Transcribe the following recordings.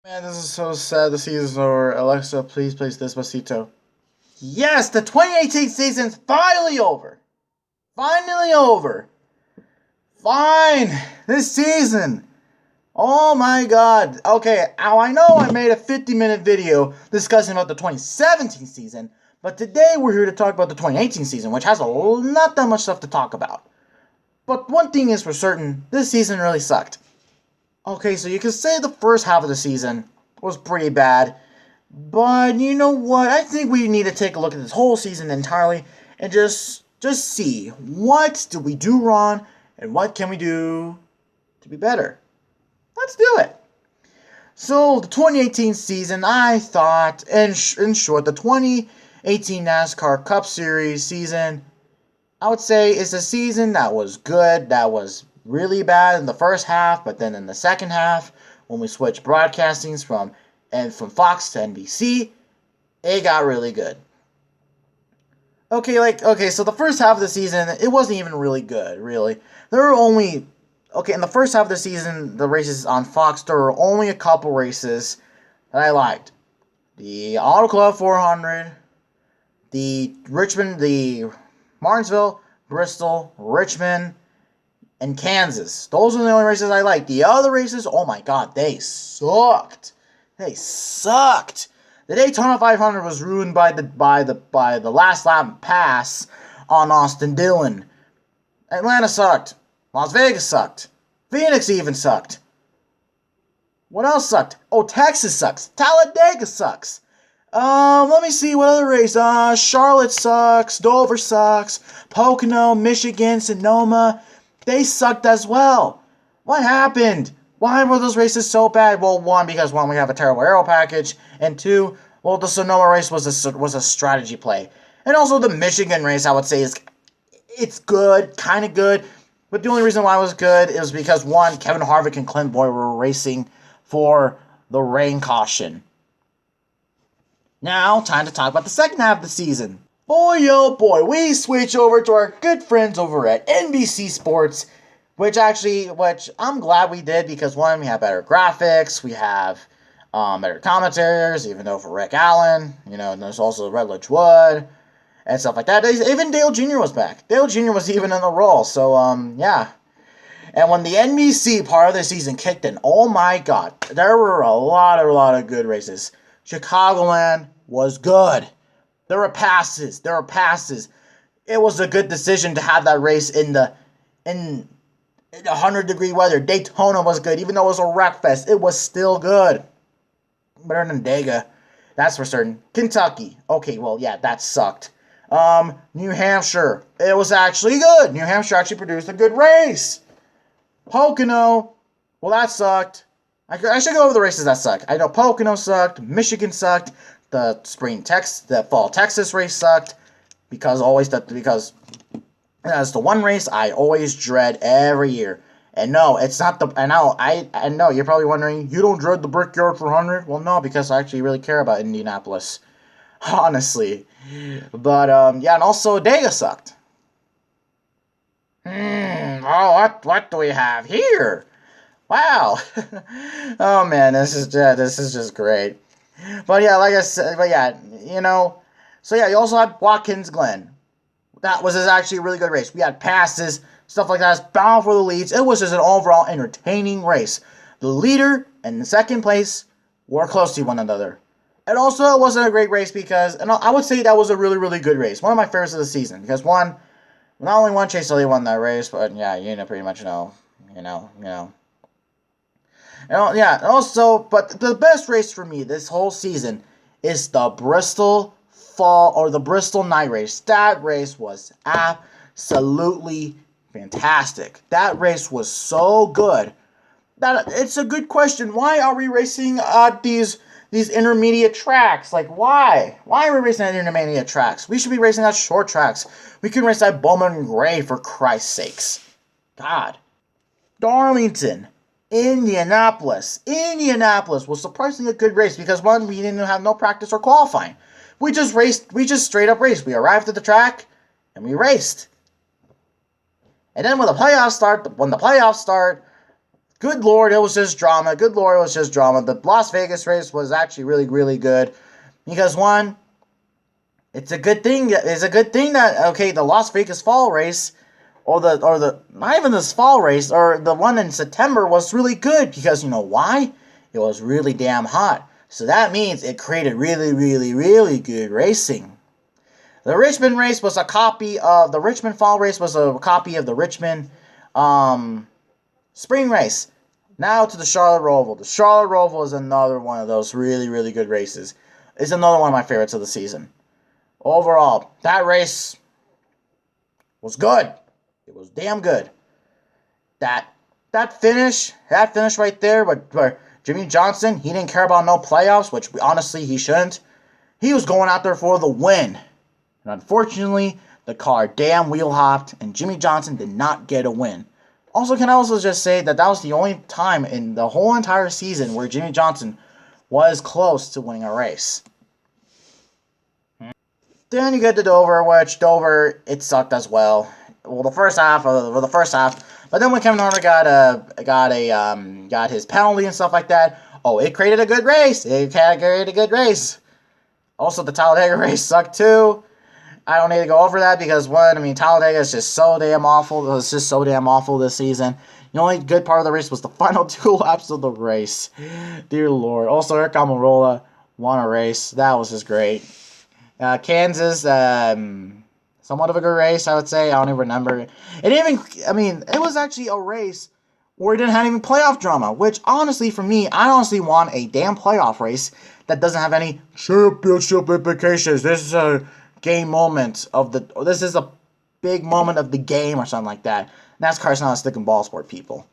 Man, this is so sad. The season's over. Alexa, please play Despacito. Yes, the 2018 season's finally over. Finally over. Fine. This season. Oh my god. Okay, now I know I made a 50-minute video discussing about the 2017 season, but today we're here to talk about the 2018 season, which has not that much stuff to talk about. But one thing is for certain, this season really sucked. Okay, so you can say the first half of the season was pretty bad, but you know what? I think we need to take a look at this whole season entirely and just see what did we do wrong and what can we do to be better. Let's do it. So the 2018 season, I thought, in short, the 2018 NASCAR Cup Series season, I would say is a season that was good, that was really bad in the first half, but then in the second half, when we switched broadcastings from Fox to NBC, it got really good. Okay, so the first half of the season, it wasn't even really good, really. There were only, in the first half of the season, the races on Fox, there were only a couple races that I liked. The Auto Club 400, the Martinsville, Bristol, Richmond, and Kansas. Those are the only races I liked. The other races, oh my god, they sucked. They sucked. The Daytona 500 was ruined by the last lap pass on Austin Dillon. Atlanta sucked. Las Vegas sucked. Phoenix even sucked. What else sucked? Oh, Texas sucks. Talladega sucks. Let me see what other race. Charlotte sucks. Dover sucks. Pocono, Michigan, Sonoma. They sucked as well. What happened? Why were those races so bad? Well, because we have a terrible aero package, and two, the Sonoma race was a strategy play. And also the Michigan race, I would say, it's good, kind of good, but the only reason why it was good is because, one, Kevin Harvick and Clint Boyd were racing for the rain caution. Now, time to talk about the second half of the season. Boy, oh boy, we switch over to our good friends over at NBC Sports, which I'm glad we did because, one, we have better graphics, we have better commentators, even though for Rick Allen, and there's also Rutledge Wood, and stuff like that. Even Dale Jr. was back. Dale Jr. was even in the role, so, yeah. And when the NBC part of the season kicked in, oh my god, there were a lot of good races. Chicagoland was good. There were passes. It was a good decision to have that race in the 100-degree weather. Daytona was good. Even though it was a wreck fest, it was still good. Better than Dega. That's for certain. Kentucky. Okay, well, yeah, that sucked. New Hampshire. It was actually good. New Hampshire actually produced a good race. Pocono. Well, that sucked. I should go over the races that suck. I know Pocono sucked. Michigan sucked. The fall Texas race sucked because that's the one race I always dread every year. And no, it's not the. I know you're probably wondering, you don't dread the Brickyard 400? Well, no, because I actually really care about Indianapolis, honestly. But yeah, and also Dega sucked. Oh, what do we have here? Wow. Oh man, this is just great. But yeah, like I said, so yeah, you also had Watkins Glen. That was actually a really good race. We had passes, stuff like that, bound for the leads. It was just an overall entertaining race. The leader and the second place were close to one another. And also, it wasn't a great race because, and I would say that was a really, really good race. One of my favorites of the season. Because not only one Chase Elliott won that race, but yeah, pretty much know. Yeah, also, but the best race for me this whole season is the Bristol night race. That race was absolutely fantastic. That race was so good. That it's a good question. Why are we racing at these intermediate tracks? Like, why? Why are we racing at intermediate tracks? We should be racing at short tracks. We can race at Bowman Gray, for Christ's sakes. God. Darlington. Indianapolis was surprisingly a good race because, one, we didn't have no practice or qualifying. We just straight up raced. We arrived at the track and we raced. And then when the playoffs start, good lord, it was just drama. Good lord, it was just drama. The Las Vegas race was actually really, really good. Because one, it's a good thing. It's a good thing that, okay, the Las Vegas fall race, or the not even this fall race, or the one in September was really good. Because you know why? It was really damn hot. So that means it created really, really, really good racing. The Richmond race was a copy of the Richmond fall race was a copy of the Richmond spring race. Now to the Charlotte Roval. The Charlotte Roval is another one of those really, really good races. It's another one of my favorites of the season. Overall, that race was good. It was damn good. That finish right there, where Jimmy Johnson, he didn't care about no playoffs, which honestly he shouldn't. He was going out there for the win. And unfortunately, the car damn wheel hopped, and Jimmy Johnson did not get a win. Also, can I also just say that was the only time in the whole entire season where Jimmy Johnson was close to winning a race. Then you get to Dover, which Dover, it sucked as well. Well, the first half, but then when Kevin Harvick got his penalty and stuff like that, oh, it created a good race. Also, the Talladega race sucked too. I don't need to go over that because one, I mean, Talladega is just so damn awful. It was just so damn awful this season. The only good part of the race was the final 2 laps of the race. Dear Lord. Also, Eric Almirola won a race. That was just great. Kansas, somewhat of a good race, I would say. I don't even remember. It was actually a race where it didn't have any playoff drama, which honestly, for me, I honestly want a damn playoff race that doesn't have any championship implications. This is a game moment this is a big moment of the game or something like that. NASCAR's not a stick and ball sport, people.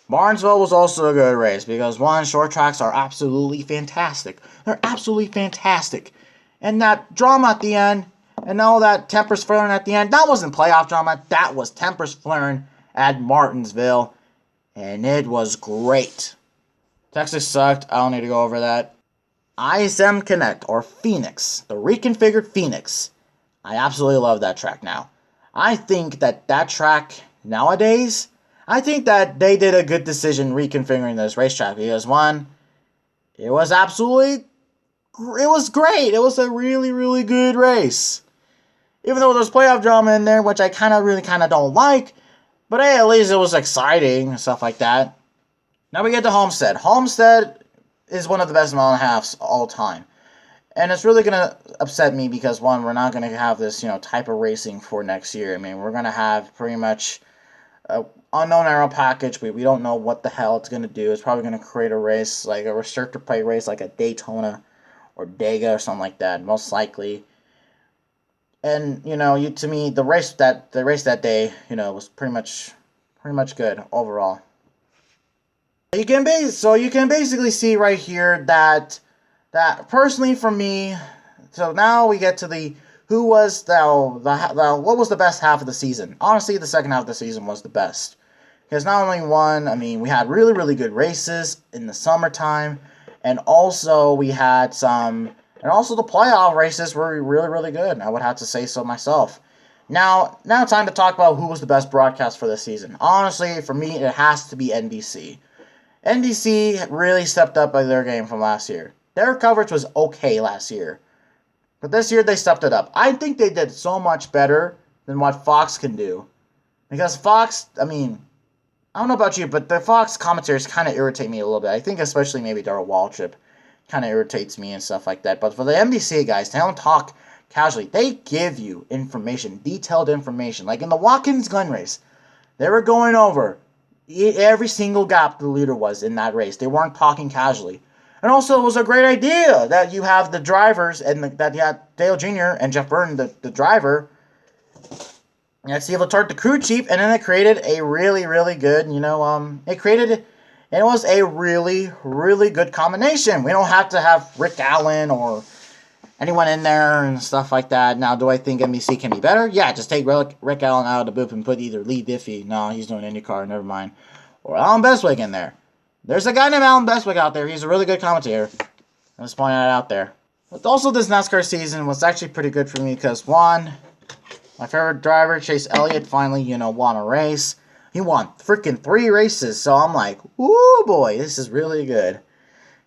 Martinsville was also a good race because one, short tracks are absolutely fantastic. They're absolutely fantastic. And that drama at the end, and all that tempers flaring at the end, that wasn't playoff drama. That was tempers flaring at Martinsville. And it was great. Texas sucked. I don't need to go over that. ISM Connect, or Phoenix, the reconfigured Phoenix. I absolutely love that track now. I think that track nowadays, I think that they did a good decision reconfiguring this racetrack because one, it was great. It was a really, really good race. Even though there's playoff drama in there, which I kind of don't like, but hey, at least it was exciting and stuff like that. Now we get to Homestead. Homestead is one of the best mile and a halves all time. And it's really going to upset me because, one, we're not going to have this, type of racing for next year. I mean, we're going to have pretty much an unknown aero package. We don't know what the hell it's going to do. It's probably going to create a race, like a restrictor plate race, like a Daytona or Dega or something like that, most likely. And, to me, the race that day, was pretty much good overall. You can basically see right here that personally for me, so now we get to what was the best half of the season. Honestly, the second half of the season was the best. Because not only we had really, really good races in the summertime, and also the playoff races were really, really good. I would have to say so myself. Now time to talk about who was the best broadcast for this season. Honestly, for me, it has to be NBC. NBC really stepped up by their game from last year. Their coverage was okay last year. But this year they stepped it up. I think they did so much better than what Fox can do. Because Fox, I don't know about you, but the Fox commentators kind of irritate me a little bit. I think especially maybe Darrell Waltrip kind of irritates me and stuff like that. But for the NBC guys, they don't talk casually. They give you information, detailed information. Like in the Watkins Glen race, they were going over every single gap the leader was in that race. They weren't talking casually. And also, it was a great idea that you have the drivers and that you had Dale Jr. and Jeff Burton, the driver, and Steve Letarte, the crew chief, and then it created a really, really good, it was a really, really good combination. We don't have to have Rick Allen or anyone in there and stuff like that. Now, do I think NBC can be better? Yeah, just take Rick Allen out of the booth and put either Lee Diffie, no, he's doing IndyCar, never mind, or Alan Bestwick in there. There's a guy named Alan Bestwick out there. He's a really good commentator. I'm just pointing that out there. But also, this NASCAR season was actually pretty good for me because, one, my favorite driver, Chase Elliott, finally, won a race. He won freaking 3 races. So I'm like, woo boy, this is really good.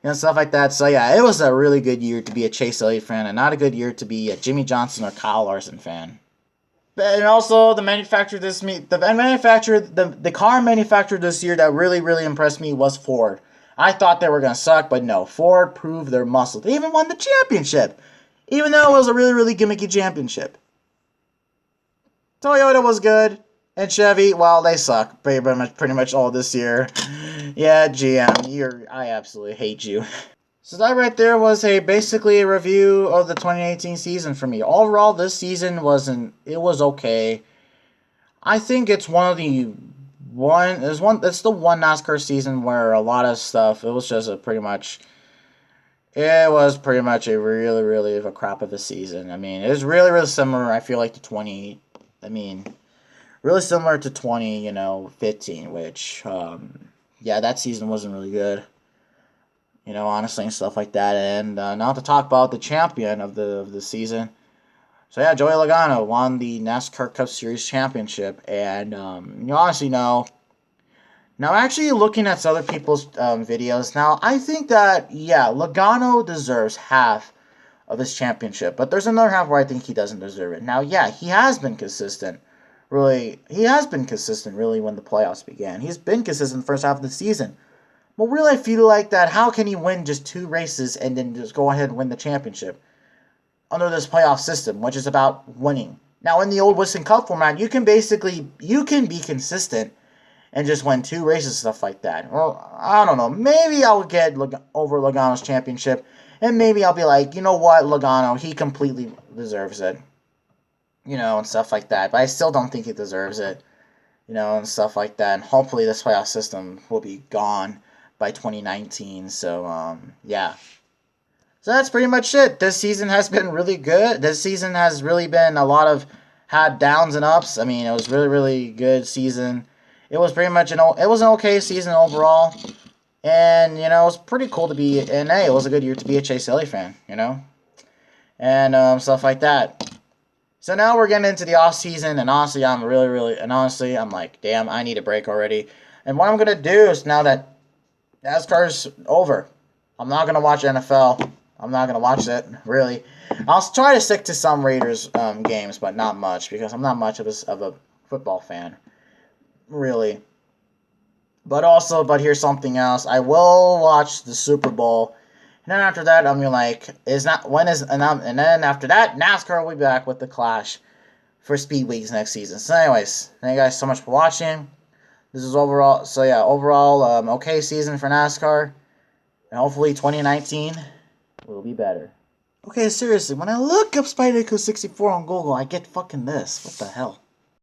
You know, stuff like that. So yeah, it was a really good year to be a Chase Elliott fan, and not a good year to be a Jimmy Johnson or Kyle Larson fan. And also the car manufacturer this year that really impressed me was Ford. I thought they were gonna suck, but no, Ford proved their muscle. They even won the championship, even though it was a really gimmicky championship. Toyota was good, and Chevy, well, they suck pretty much all this year. Yeah, GM, I absolutely hate you. So that right there was basically a review of the 2018 season for me. Overall, this season it was okay. I think it's it's the one NASCAR season where a lot of stuff, it was pretty much a really of a crap of a season. I mean, it was really similar, I feel like, to really similar to 2015, which, yeah, that season wasn't really good. Honestly, and stuff like that. And now to talk about the champion of the season. So yeah, Joey Logano won the NASCAR Cup Series championship, and honestly, now actually looking at other people's videos, now I think that Logano deserves half of this championship, but there's another half where I think he doesn't deserve it. Now, yeah, he has been consistent. Really, when the playoffs began. He's been consistent the first half of the season. But really, I feel like that, how can he win just 2 races and then just go ahead and win the championship under this playoff system, which is about winning? Now, in the old Winston Cup format, you can be consistent and just win 2 races, stuff like that. Well, I don't know. Maybe I'll get over Logano's championship, and maybe I'll be like, you know what, Logano, he completely deserves it. And stuff like that. But I still don't think he deserves it. And stuff like that. And hopefully this playoff system will be gone by 2019. So, yeah. So that's pretty much it. This season has been really good. This season has really been had downs and ups. I mean, it was really good season. It was pretty much an okay season overall. And, it was pretty cool to be, and hey, it was a good year to be a Chase Elliott fan, and stuff like that. So now we're getting into the off season, and honestly, I'm like, damn, I need a break already. And what I'm going to do is, now that NASCAR's over, I'm not going to watch NFL. I'm not going to watch it, really. I'll try to stick to some Raiders games, but not much, because I'm not much of a football fan, really. But here's something else. I will watch the Super Bowl, and then after that, I'm like, and then after that, NASCAR will be back with the Clash for Speed Weeks next season. So anyways, thank you guys so much for watching. This is overall, okay season for NASCAR, and hopefully 2019 will be better. Okay, seriously, when I look up Spyderco 64 on Google, I get fucking this. What the hell?